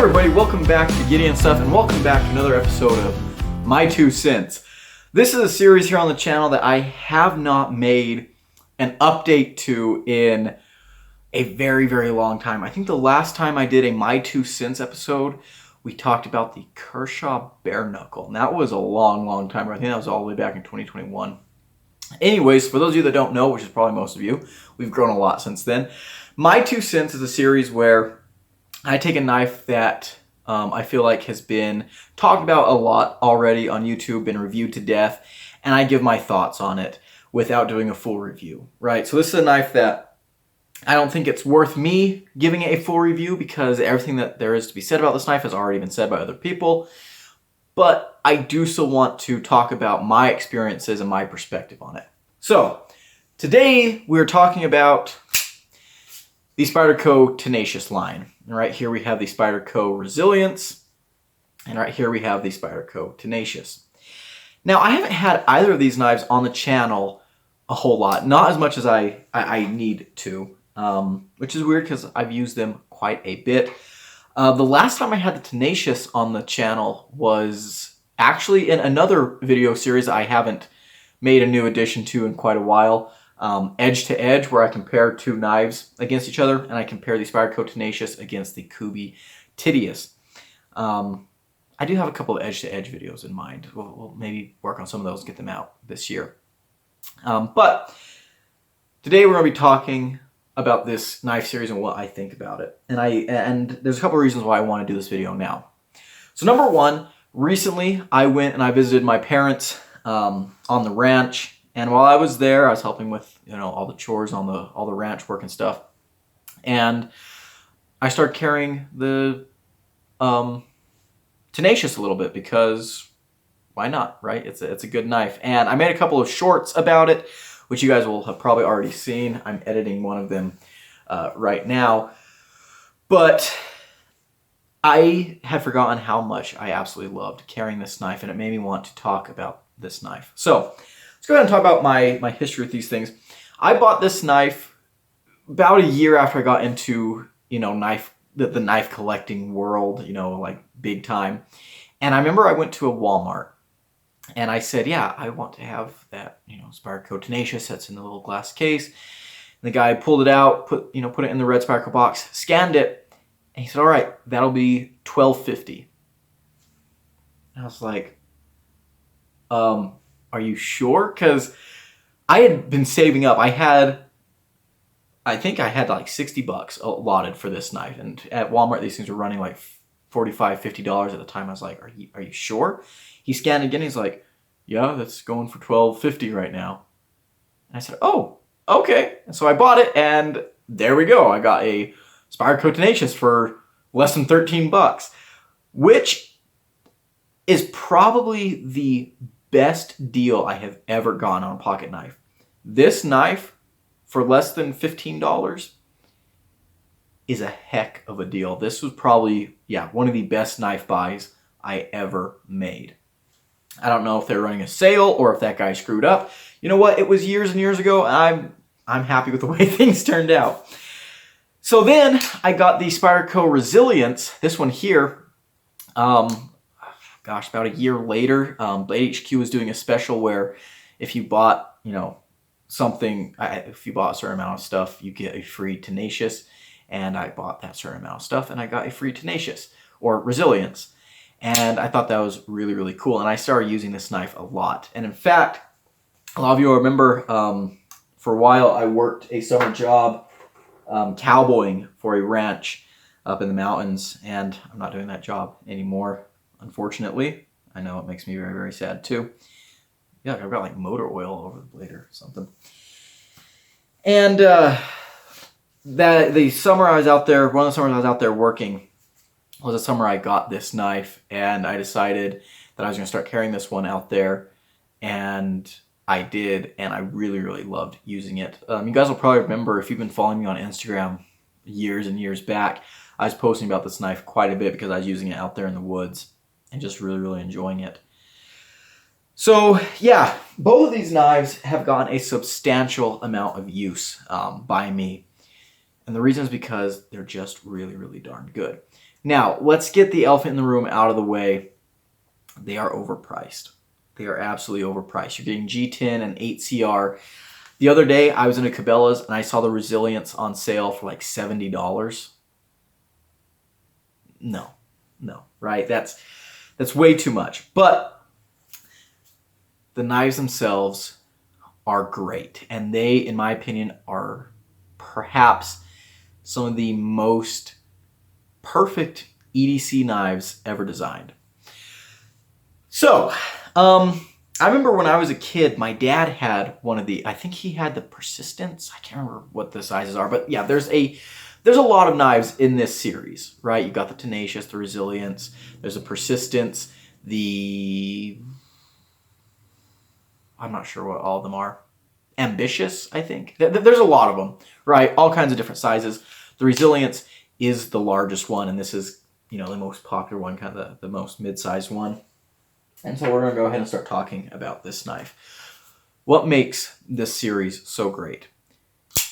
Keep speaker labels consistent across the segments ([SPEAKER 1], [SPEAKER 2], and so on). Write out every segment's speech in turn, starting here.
[SPEAKER 1] everybody, welcome back to Gideon Stuff and welcome back to another episode of My 2 Cents. This is a series here on the channel that I have not made an update to in a very, very long time. I think the last time I did a My 2 Cents episode, we talked about the Kershaw bare knuckle. And that was a long, long time ago. I think that was all the way back in 2021. Anyways, for those of you that don't know, which is probably most of you, we've grown a lot since then. My 2 Cents is a series where I take a knife that I feel like has been talked about a lot already on YouTube, been reviewed to death, and I give my thoughts on it without doing a full review, right? So this is a knife that I don't think it's worth me giving it a full review because everything that there is to be said about this knife has already been said by other people, but I do still want to talk about my experiences and my perspective on it. So today we're talking about the Spyderco Tenacious line. And right here we have the Spyderco Resilience, and right here we have the Spyderco Tenacious. Now I haven't had either of these knives on the channel a whole lot, not as much as I need to, which is weird because I've used them quite a bit. The last time I had the Tenacious on the channel was actually in another video series I haven't made a new addition to in quite a while. Edge to edge, where I compare two knives against each other, and I compare the Spyderco Tenacious against the Kubi Tenacious. I do have a couple of edge to edge videos in mind. We'll maybe work on some of those and get them out this year. But today we're going to be talking about this knife series and what I think about it. And there's a couple of reasons why I want to do this video now. So number one, recently I went and I visited my parents on the ranch. And while I was there, I was helping with, all the chores on all the ranch work and stuff. And I started carrying the Tenacious a little bit because why not, right? It's a good knife. And I made a couple of shorts about it, which you guys will have probably already seen. I'm editing one of them right now. But I had forgotten how much I absolutely loved carrying this knife, and it made me want to talk about this knife. So let's go ahead and talk about my history with these things. I bought this knife about a year after I got into, the knife collecting world, like big time. And I remember I went to a Walmart and I said, yeah, I want to have that, Spyderco Tenacious that's in the little glass case. And the guy pulled it out, put it in the red Spyderco box, scanned it, and he said, all right, that'll be $12.50. And I was like, are you sure? Because I had been saving up. I think I had like $60 allotted for this knife. And at Walmart, these things were running like $45, $50 at the time. I was like, are you sure? He scanned again. He's like, yeah, that's going for $12.50 right now. And I said, oh, okay. And so I bought it, and there we go. I got a Spyderco Tenacious for less than $13, which is probably the best deal I have ever gotten on a pocket knife. This knife for less than $15 is a heck of a deal. This was probably, one of the best knife buys I ever made. I don't know if they're running a sale or if that guy screwed up. You know what? It was years and years ago, and I'm happy with the way things turned out. So then I got the Spyderco Resilience, this one here. About a year later, Blade HQ was doing a special where if you bought, something, if you bought a certain amount of stuff, you get a free Tenacious. And I bought that certain amount of stuff, and I got a free Tenacious, or Resilience. And I thought that was really, really cool. And I started using this knife a lot. And in fact, a lot of you will remember, for a while, I worked a summer job cowboying for a ranch up in the mountains. And I'm not doing that job anymore, unfortunately. I know it makes me very, very sad too. Yeah, I've got like motor oil over the blade or something. And the summer I was out there, one of the summers I was out there working was the summer I got this knife, and I decided that I was going to start carrying this one out there, and I did, and I really, really loved using it. You guys will probably remember, if you've been following me on Instagram years and years back, I was posting about this knife quite a bit because I was using it out there in the woods and just really, really enjoying it. So yeah, both of these knives have gotten a substantial amount of use by me. And the reason is because they're just really, really darn good. Now, let's get the elephant in the room out of the way. They are overpriced. They are absolutely overpriced. You're getting G10 and 8CR. The other day, I was in a Cabela's and I saw the Resilience on sale for like $70. No, right? That's way too much. But the knives themselves are great. And they, in my opinion, are perhaps some of the most perfect EDC knives ever designed. So, I remember when I was a kid, my dad had one of the, I think he had the Persistence. I can't remember what the sizes are, but yeah, there's a lot of knives in this series, right? You got the Tenacious, the Resilience, there's a Persistence, I'm not sure what all of them are. Ambitious, I think. There's a lot of them, right? All kinds of different sizes. The Resilience is the largest one, and this is, the most popular one, kind of the most mid-sized one. And so we're going to go ahead and start talking about this knife. What makes this series so great?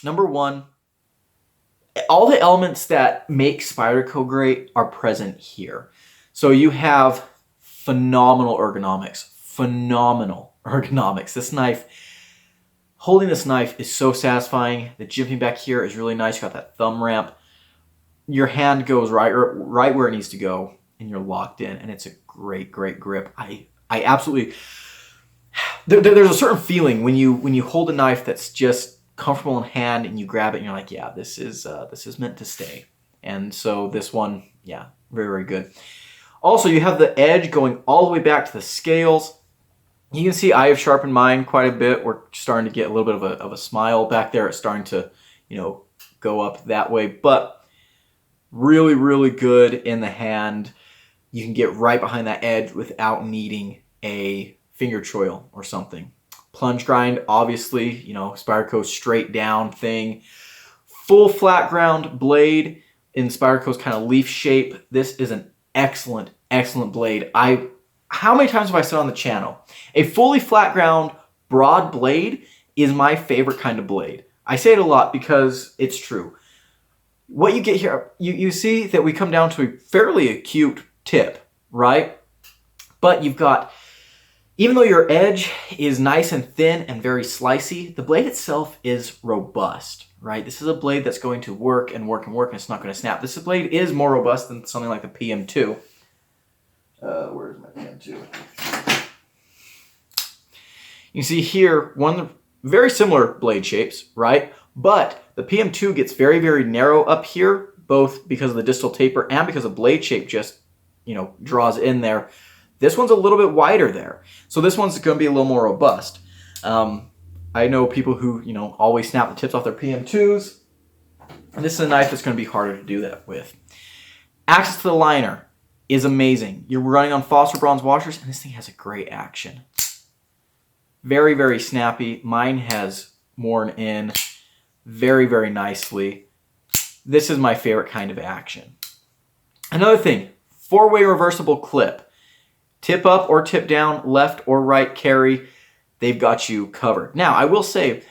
[SPEAKER 1] Number one, all the elements that make Spyderco great are present here. So you have phenomenal ergonomics. Holding this knife is so satisfying. The jimping back here is really nice. You got that thumb ramp. Your hand goes right where it needs to go, and you're locked in, and it's a great grip. I absolutely, there's a certain feeling when you hold a knife that's just comfortable in hand and you grab it and you're like, yeah, this is meant to stay. And so this one, yeah, very good. Also, you have the edge going all the way back to the scales. You can see I have sharpened mine quite a bit. We're starting to get a little bit of a smile back there. It's starting to, go up that way, but really good in the hand. You can get right behind that edge without needing a finger choil or something. Plunge grind, obviously, Spyderco's straight down thing. Full flat ground blade in Spyderco's kind of leaf shape. This is an excellent blade. How many times have I said on the channel, a fully flat ground broad blade is my favorite kind of blade. I say it a lot because it's true. What you get here, you see that we come down to a fairly acute tip, right? But you've got, even though your edge is nice and thin and very slicey, the blade itself is robust, right? This is a blade that's going to work and it's not going to snap. This blade is more robust than something like the PM2. Where's my PM2? You see here, one of the very similar blade shapes, right? But the PM2 gets very narrow up here, both because of the distal taper and because the blade shape just, draws in there. This one's a little bit wider there. So this one's going to be a little more robust. I know people who, always snap the tips off their PM2s. And this is a knife that's going to be harder to do that with. Access to the liner is amazing. You're running on phosphor bronze washers, and this thing has a great action. Very snappy. Mine has worn in very nicely. This is my favorite kind of action. Another thing, 4-way reversible clip. Tip up or tip down, left or right carry, they've got you covered. Now, I will say,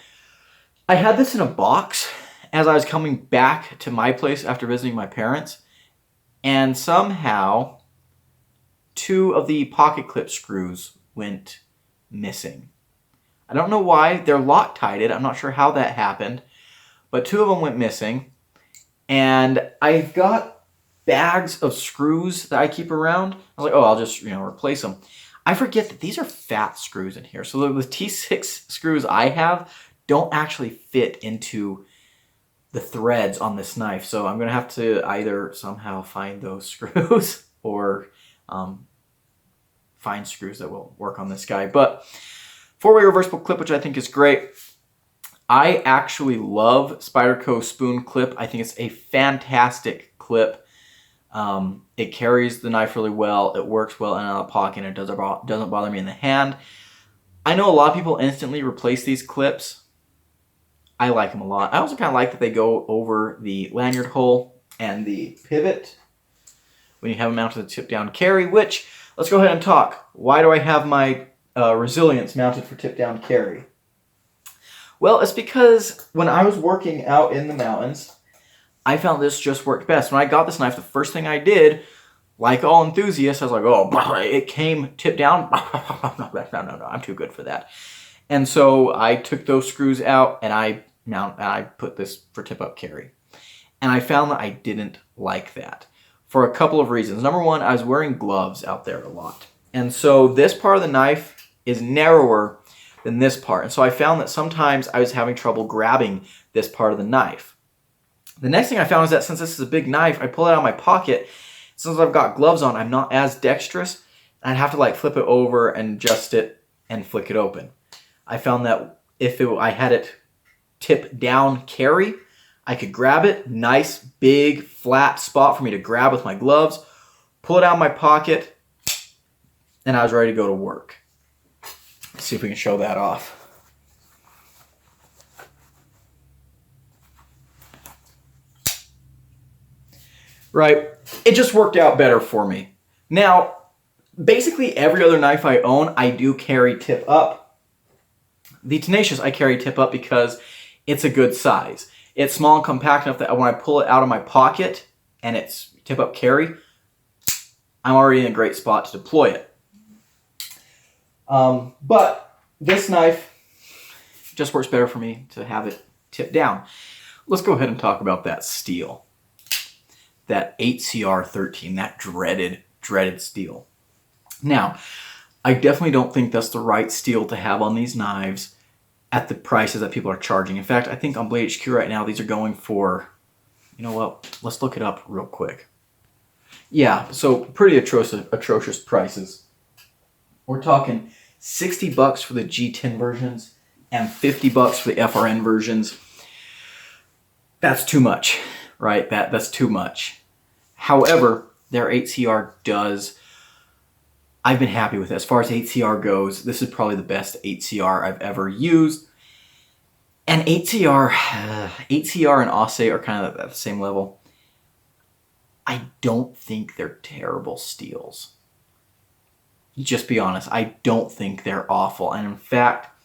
[SPEAKER 1] I had this in a box as I was coming back to my place after visiting my parents, and somehow 2 of the pocket clip screws went missing. I don't know why. They're Loctited. I'm not sure how that happened, but 2 of them went missing, and I've got bags of screws that I keep around. I was like, oh, I'll just, replace them. I forget that these are fat screws in here. So the T6 screws I have don't actually fit into the threads on this knife. So I'm going to have to either somehow find those screws or find screws that will work on this guy. But 4-way reversible clip, which I think is great. I actually love Spyderco spoon clip. I think it's a fantastic clip. It carries the knife really well. It works well in and out of the pocket, and it doesn't bother me in the hand. I know a lot of people instantly replace these clips. I like them a lot. I also kind of like that they go over the lanyard hole and the pivot when you have them mounted to the tip down carry, which, let's go ahead and talk. Why do I have my Resilience mounted for tip down carry? Well, it's because when I was working out in the mountains, I found this just worked best. When I got this knife, the first thing I did, like all enthusiasts, I was like, oh, it came tipped down. No, I'm too good for that. And so I took those screws out and I put this for tip up carry. And I found that I didn't like that for a couple of reasons. Number one, I was wearing gloves out there a lot. And so this part of the knife is narrower than this part. And so I found that sometimes I was having trouble grabbing this part of the knife. The next thing I found is that since this is a big knife, I pull it out of my pocket. Since I've got gloves on, I'm not as dexterous. I'd have to like flip it over and adjust it and flick it open. I found that if I had it tip down carry, I could grab it, nice big flat spot for me to grab with my gloves, pull it out of my pocket, and I was ready to go to work. Let's see if we can show that off. Right, it just worked out better for me. Now, basically every other knife I own, I do carry tip up. The Tenacious I carry tip up because it's a good size. It's small and compact enough that when I pull it out of my pocket and it's tip up carry, I'm already in a great spot to deploy it. But this knife just works better for me to have it tip down. Let's go ahead and talk about that steel. That 8CR13, that dreaded steel. Now, I definitely don't think that's the right steel to have on these knives at the prices that people are charging. In fact, I think on Blade HQ right now, these are going for, you know what, let's look it up real quick. Yeah, so pretty atrocious prices. We're talking $60 for the G10 versions and $50 for the FRN versions. That's too much, right? That's too much. However, their 8CR does, I've been happy with it. As far as 8CR goes, this is probably the best 8CR I've ever used. And 8CR and Aussay are kind of at the same level. I don't think they're terrible steels. Just be honest, I don't think they're awful. And in fact,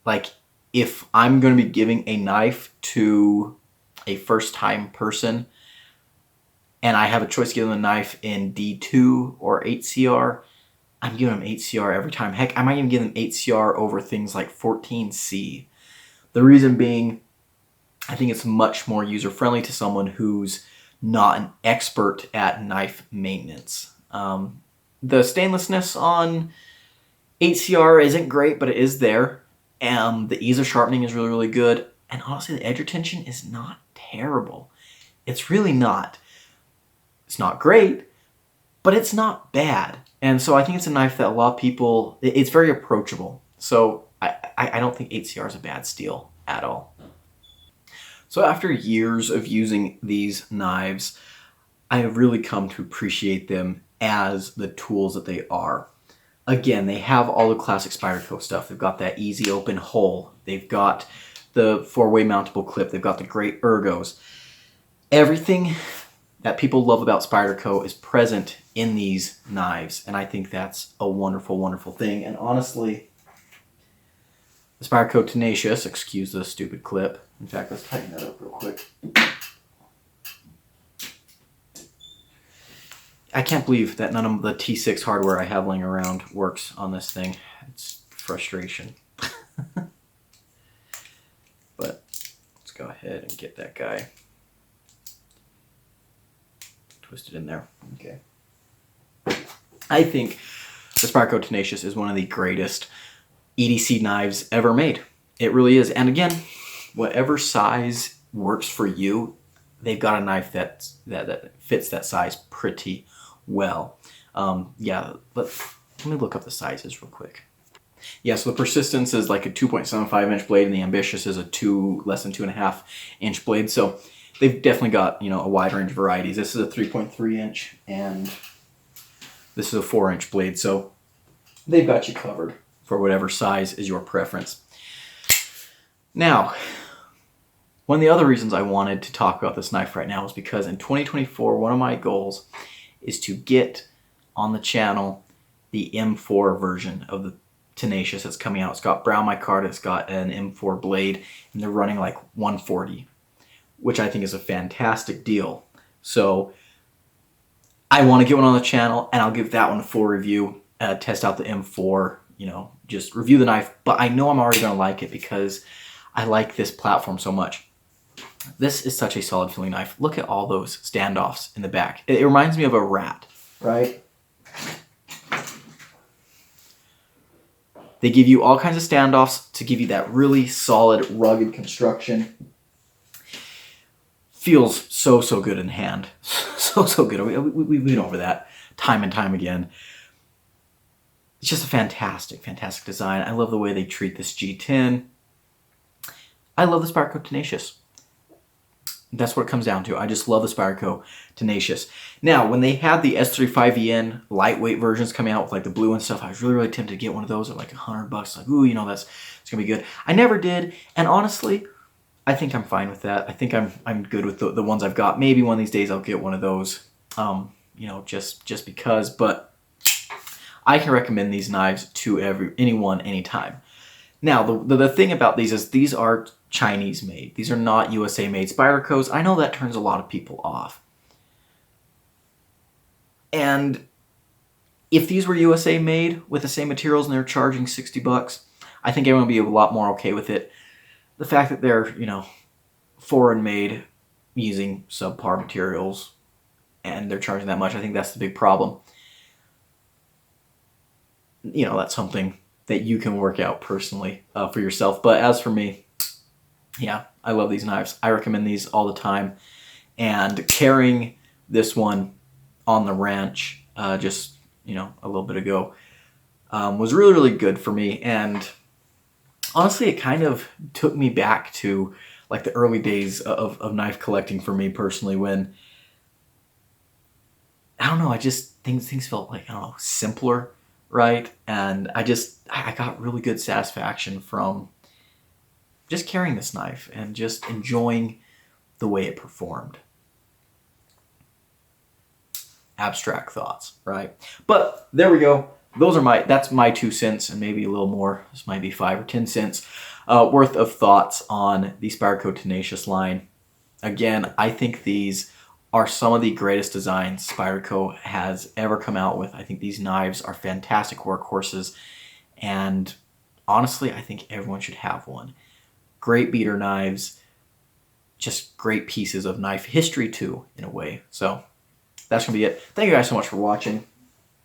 [SPEAKER 1] like, if I'm going to be giving a knife to a first-time person and I have a choice to give them a knife in D2 or 8CR, I'm giving them 8CR every time. Heck, I might even give them 8CR over things like 14C. The reason being, I think it's much more user-friendly to someone who's not an expert at knife maintenance. The stainlessness on 8CR isn't great, but it is there. The ease of sharpening is really, really good. And honestly, the edge retention is not terrible. It's really not. It's not great, but it's not bad. And so I think it's a knife that a lot of people, it's very approachable. So I don't think 8CR is a bad steel at all. So after years of using these knives, I have really come to appreciate them as the tools that they are. Again, they have all the classic Spyderco stuff. They've got that easy open hole. They've got the four-way mountable clip. They've got the great ergos. Everything that people love about Spyderco is present in these knives, and I think that's a wonderful, wonderful thing. And honestly, the Spyderco Tenacious, excuse the stupid clip. In fact, let's tighten that up real quick. I can't believe that none of the T6 hardware I have laying around works on this thing. It's frustration. But let's go ahead and get that guy twisted in there. Okay. I think the Spyderco Tenacious is one of the greatest EDC knives ever made. It really is. And again, whatever size works for you, they've got a knife that fits that size pretty well. Yeah, let me look up the sizes real quick. Yeah, so the Persistence is like a 2.75 inch blade, and the Ambitious is a less than 2.5 inch blade. So they've definitely got, you know, a wide range of varieties. This is a 3.3 inch, and this is a 4 inch blade. So they've got you covered for whatever size is your preference. Now, one of the other reasons I wanted to talk about this knife right now is because in 2024, one of my goals is to get on the channel the M4 version of the Tenacious that's coming out. It's got brown micarta, it's got an M4 blade, and they're running like 140. which I think is a fantastic deal. So I want to get one on the channel, and I'll give that one a full review, test out the M4, just review the knife. But I know I'm already going to like it because I like this platform so much. This is such a solid feeling knife. Look at all those standoffs in the back. It reminds me of a rat, right? They give you all kinds of standoffs to give you that really solid, rugged construction. Feels so, so good in hand. So good. We've been over that time and time again. It's just a fantastic, fantastic design. I love the way they treat this G10. I love the Spyderco Tenacious. That's what it comes down to. I just love the Spyderco Tenacious. Now, when they had the S35EN lightweight versions coming out with like the blue and stuff, I was really, really tempted to get one of those at like $100. Like, ooh, it's gonna be good. I never did, and honestly, I think I'm fine with that. I think I'm good with the ones I've got. Maybe one of these days I'll get one of those, just because. But I can recommend these knives to anyone, anytime. Now, the thing about these is these are Chinese made. These are not USA made. Spydercos, I know that turns a lot of people off. And if these were USA made with the same materials and they're charging $60, I think everyone would be a lot more okay with it. The fact that they're, foreign made using subpar materials and they're charging that much, I think that's the big problem. That's something that you can work out personally for yourself. But as for me, yeah, I love these knives. I recommend these all the time. And carrying this one on the ranch just, a little bit ago was really, really good for me. And honestly, it kind of took me back to like the early days of knife collecting for me personally, when, I don't know, things felt like, simpler, right? And I got really good satisfaction from just carrying this knife and just enjoying the way it performed. Abstract thoughts, right? But there we go. That's my 2 cents, and maybe a little more. This might be 5 or 10 cents worth of thoughts on the Spyderco Tenacious line. Again, I think these are some of the greatest designs Spyderco has ever come out with. I think these knives are fantastic workhorses, and honestly, I think everyone should have one. Great beater knives, just great pieces of knife history too, in a way. So that's going to be it. Thank you guys so much for watching.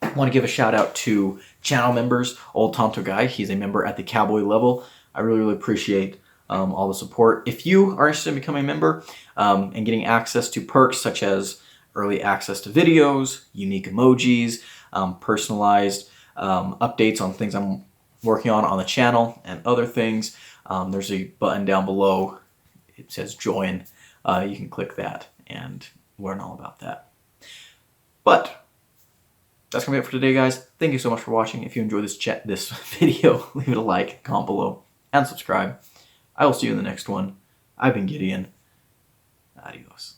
[SPEAKER 1] I want to give a shout out to channel members. Old Tonto Guy, he's a member at the Cowboy level. I really, really appreciate all the support. If you are interested in becoming a member and getting access to perks such as early access to videos, unique emojis, personalized updates on things I'm working on the channel, and other things, there's a button down below. It says join. You can click that and learn all about that. But that's going to be it for today, guys. Thank you so much for watching. If you enjoyed this video, leave it a like, comment below, and subscribe. I will see you in the next one. I've been Gideon. Adios.